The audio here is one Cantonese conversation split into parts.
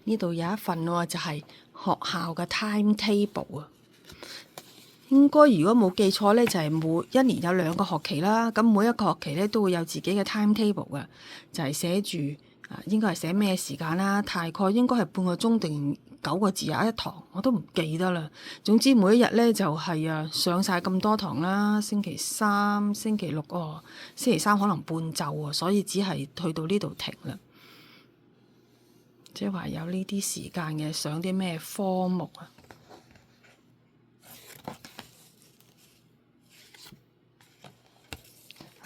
呢度有一份喎，就係學校嘅 timetable 啊。應該如果冇記錯呢，就係每一年有2個學期啦。咁每一個學期呢，都會有自己嘅 timetable 嘅，就係寫住應該係寫咩時間啦。大概應該係半個鐘定9個字一堂，我都唔記得啦。總之每一日呢，就係上晒咁多堂啦。星期三、星期六星期三可能半晝所以只係去到呢度停啦。即係話有呢啲時間嘅上啲咩科目啊？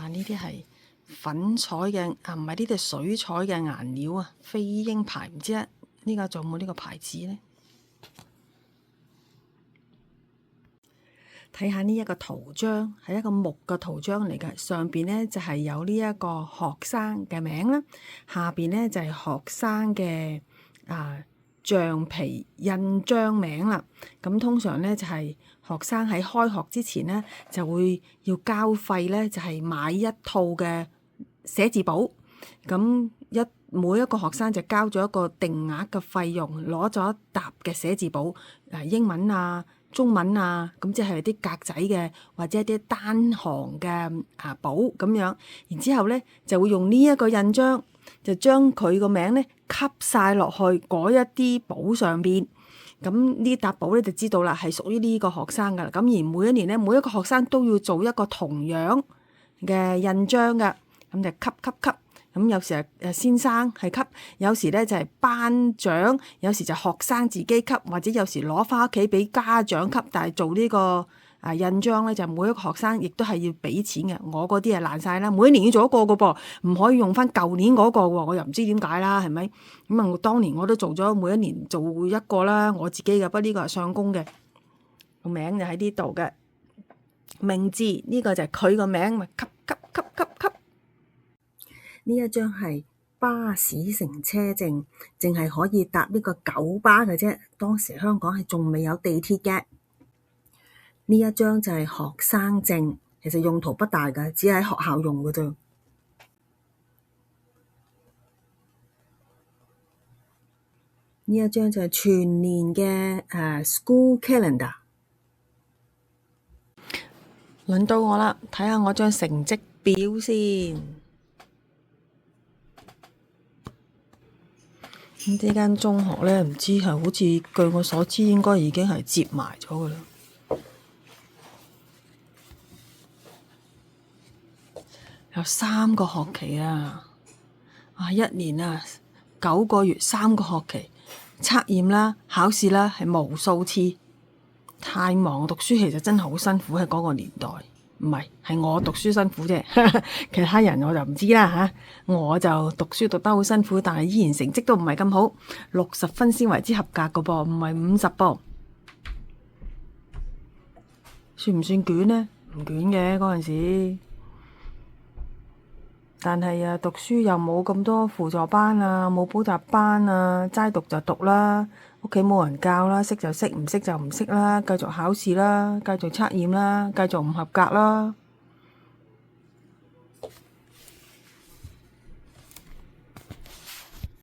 呢啲係粉彩嘅唔係呢啲係水彩嘅顏料啊，飛鷹牌唔知呢個仲有冇呢個牌子呢？睇下呢一個圖章係一個木嘅圖章嚟嘅，上邊呢就係有呢一個學生嘅名啦，下邊呢就係學生嘅橡皮印章名啦。咁通常呢就係學生喺開學之前呢就會要交費呢，就係買一套嘅寫字簿。咁每一個學生就交咗一個定額嘅費用，攞咗一沓嘅寫字簿，英文中文咁即係啲格仔嘅，或者一啲單行嘅簿咁樣。然之後呢就會用呢一個印章，就將佢個名呢吸晒落去嗰一啲簿上邊。咁呢沓簿咧就知道啦，係屬於呢個學生噶啦。咁而每一年呢，每一個學生都要做一個同樣嘅印章噶，咁就吸。咁有時係先生係吸，有時咧就係班長，有時就學生自己吸，或者有時攞翻屋企俾家長吸。但係做呢個印章咧，就每一個學生亦都係要俾錢嘅。我嗰啲係爛晒啦，每一年要做一個嘅噃，唔可以用翻舊年嗰個喎。我又唔知點解啦，係咪？咁當年我都做咗每一年做一個啦，我自己嘅。不過呢個係上工嘅個名就喺呢度嘅名字，呢個就係佢個名，咪吸。呢一張係巴士乘車證，淨係可以搭呢個九巴嘅啫。當時香港係仲未有地鐵嘅。呢一張就係學生證，其實用途不大㗎，只係喺學校用㗎啫。呢一張就係全年嘅school calendar。輪到我啦，睇下我張成績表先。呢間中學呢，唔知係好似據我所知，應該已經係接埋咗㗎啦。有3個學期1年9個月3個學期，測驗啦、考試啦，係無數次。太忙，讀書其實真係好辛苦喺嗰個年代。唔係我讀書辛苦啫，其他人我就唔知啦。我就讀書讀得好辛苦，但係依然成績都唔係咁好，60分先為之合格㗎噃，唔係50噃。算唔算卷呢？唔卷嘅嗰陣時，但係讀書又冇咁多輔助班冇補習班齋讀就讀啦，屋企冇人教啦，識就識，唔識就唔識啦，繼續考試啦，繼續測驗啦，繼續唔合格啦。